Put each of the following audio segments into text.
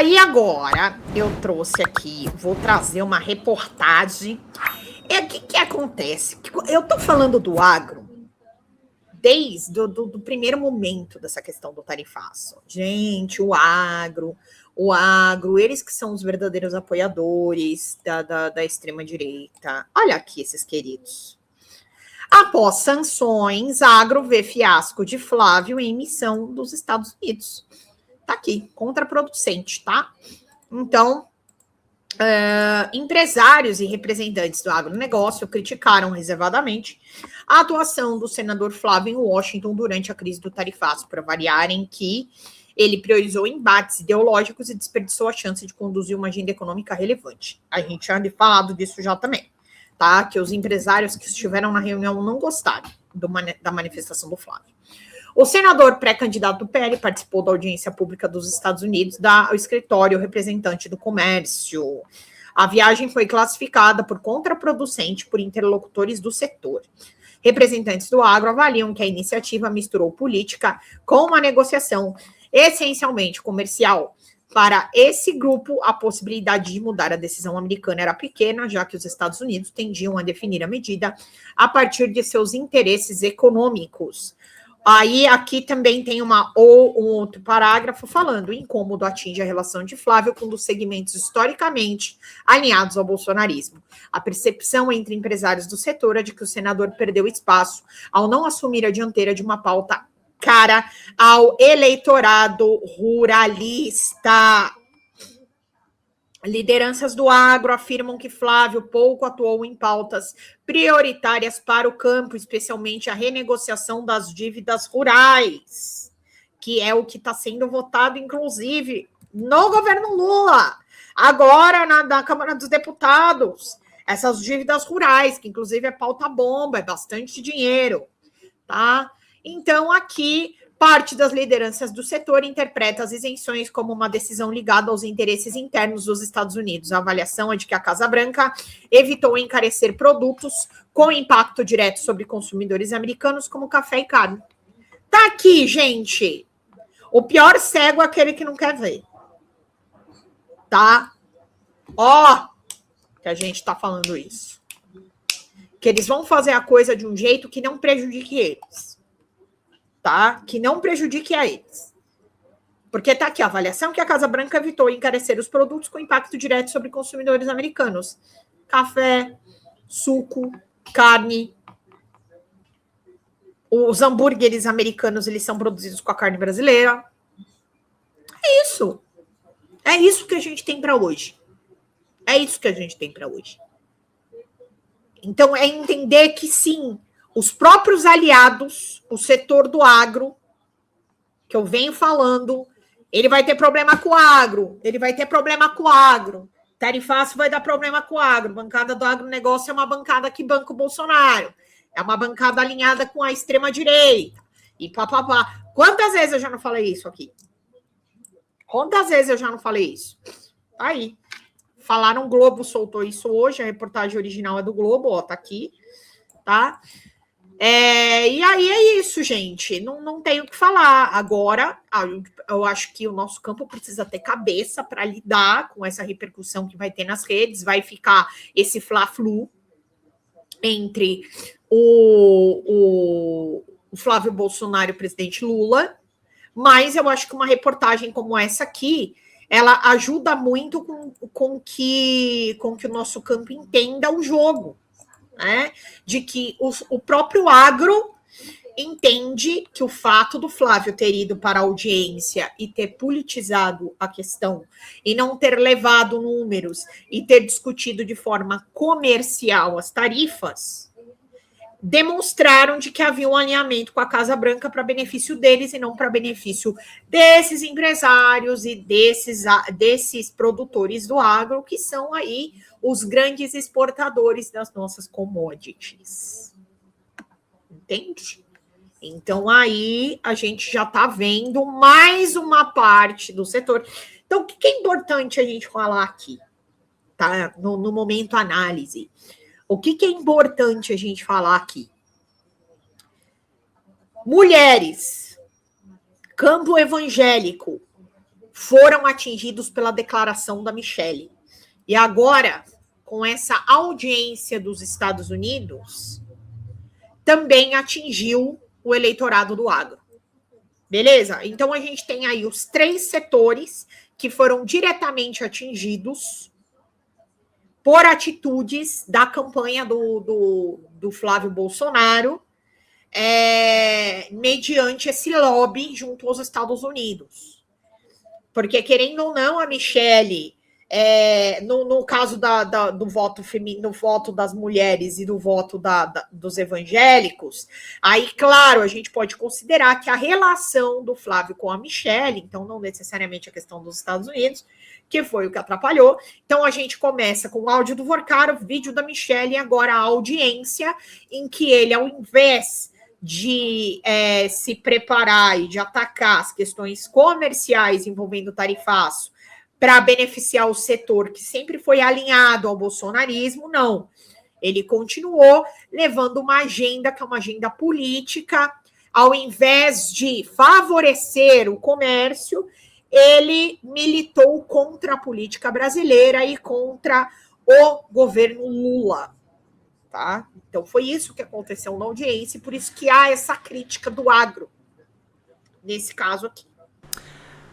aí agora eu trouxe aqui, vou trazer uma reportagem. O que acontece? Eu tô falando do agro desde do primeiro momento dessa questão do tarifaço. Gente, o agro, eles que são os verdadeiros apoiadores da extrema-direita. Olha aqui esses queridos. Após sanções, agro vê fiasco de Flávio em missão dos Estados Unidos. Tá aqui, contraproducente, tá? Então, empresários e representantes do agronegócio criticaram reservadamente a atuação do senador Flávio em Washington durante a crise do tarifaço, para variar em que ele priorizou embates ideológicos e desperdiçou a chance de conduzir uma agenda econômica relevante. A gente já tinha falado disso já também, tá? Que os empresários que estiveram na reunião não gostaram da manifestação do Flávio. O senador pré-candidato do PL participou da audiência pública dos Estados Unidos, ao escritório representante do comércio. A viagem foi classificada por contraproducente por interlocutores do setor. Representantes do agro avaliam que a iniciativa misturou política com uma negociação essencialmente comercial. Para esse grupo, a possibilidade de mudar a decisão americana era pequena, já que os Estados Unidos tendiam a definir a medida a partir de seus interesses econômicos. Aí, aqui também tem um outro parágrafo falando: o incômodo atinge a relação de Flávio com um dos segmentos historicamente alinhados ao bolsonarismo. A percepção entre empresários do setor é de que o senador perdeu espaço ao não assumir a dianteira de uma pauta cara ao eleitorado ruralista. Lideranças do agro afirmam que Flávio pouco atuou em pautas prioritárias para o campo, especialmente a renegociação das dívidas rurais, que é o que está sendo votado, inclusive, no governo Lula, agora na Câmara dos Deputados. Essas dívidas rurais, que inclusive é pauta bomba, é bastante dinheiro, tá? Então, aqui, parte das lideranças do setor interpreta as isenções como uma decisão ligada aos interesses internos dos Estados Unidos. A avaliação é de que a Casa Branca evitou encarecer produtos com impacto direto sobre consumidores americanos, como café e carne. Tá aqui, gente. O pior cego é aquele que não quer ver. Tá? Ó, que a gente tá falando isso. Que eles vão fazer a coisa de um jeito que não prejudique eles. Tá? Que não prejudique a eles. Porque tá aqui a avaliação que a Casa Branca evitou encarecer os produtos com impacto direto sobre consumidores americanos. Café, suco, carne. Os hambúrgueres americanos, eles são produzidos com a carne brasileira. É isso. É isso que a gente tem para hoje. É isso que a gente tem para hoje. Então, é entender que sim, os próprios aliados, o setor do agro, que eu venho falando, ele vai ter problema com o agro, Tarifaço vai dar problema com o agro, bancada do agronegócio é uma bancada que banca o Bolsonaro, é uma bancada alinhada com a extrema-direita, e papapá. Quantas vezes eu já não falei isso aqui? Tá aí. Falaram, Globo soltou isso hoje, a reportagem original é do Globo, ó, tá aqui, tá? E aí é isso, gente. Não tenho o que falar. Agora, eu acho que o nosso campo precisa ter cabeça para lidar com essa repercussão que vai ter nas redes. Vai ficar esse fla-flu entre o Flávio Bolsonaro e o presidente Lula. Mas eu acho que uma reportagem como essa aqui, ela ajuda muito com que o nosso campo entenda o jogo. Né? De que o próprio agro entende que o fato do Flávio ter ido para a audiência e ter politizado a questão e não ter levado números e ter discutido de forma comercial as tarifas, demonstraram de que havia um alinhamento com a Casa Branca para benefício deles e não para benefício desses empresários e desses produtores do agro, que são aí os grandes exportadores das nossas commodities. Entende? Então, aí a gente já está vendo mais uma parte do setor. Então, o que é importante a gente falar aqui? Tá? No momento análise. O que é importante a gente falar aqui? Mulheres, campo evangélico, foram atingidos pela declaração da Michelle. E agora, com essa audiência dos Estados Unidos, também atingiu o eleitorado do agro. Beleza? Então, a gente tem aí os 3 setores que foram diretamente atingidos por atitudes da campanha do Flávio Bolsonaro, mediante esse lobby junto aos Estados Unidos. Porque, querendo ou não, a Michelle, no caso do voto feminino, do voto das mulheres e do voto dos evangélicos, aí, claro, a gente pode considerar que a relação do Flávio com a Michelle, então não necessariamente a questão dos Estados Unidos, que foi o que atrapalhou. Então, a gente começa com o áudio do Vorcaro, o vídeo da Michelle, e agora a audiência, em que ele, ao invés de se preparar e de atacar as questões comerciais envolvendo o tarifaço para beneficiar o setor que sempre foi alinhado ao bolsonarismo, não. Ele continuou levando uma agenda que é uma agenda política, ao invés de favorecer o comércio, ele militou contra a política brasileira e contra o governo Lula. Tá? Então, foi isso que aconteceu na audiência, e por isso que há essa crítica do agro, nesse caso aqui.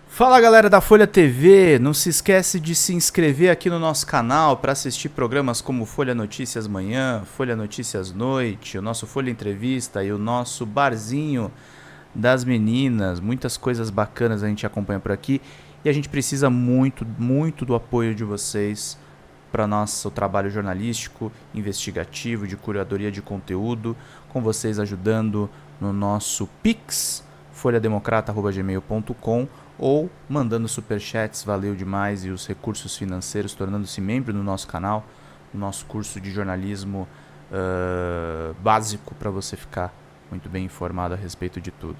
Fala, galera da Folha TV, não se esquece de se inscrever aqui no nosso canal para assistir programas como Folha Notícias Manhã, Folha Notícias Noite, o nosso Folha Entrevista e o nosso Barzinho das Meninas. Muitas coisas bacanas a gente acompanha por aqui e a gente precisa muito, muito do apoio de vocês para nosso trabalho jornalístico, investigativo, de curadoria de conteúdo, com vocês ajudando no nosso Pix, folhademocrata@gmail.com, ou mandando superchats, valeu demais, e os recursos financeiros, tornando-se membro do nosso canal, no nosso curso de jornalismo básico, para você ficar muito bem informado a respeito de tudo.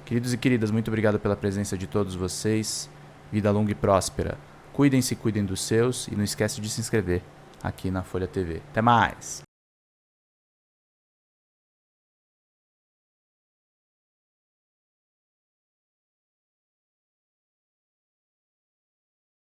Queridos e queridas, muito obrigado pela presença de todos vocês, vida longa e próspera. Cuidem-se, cuidem dos seus, e não esquece de se inscrever aqui na Folha TV. Até mais!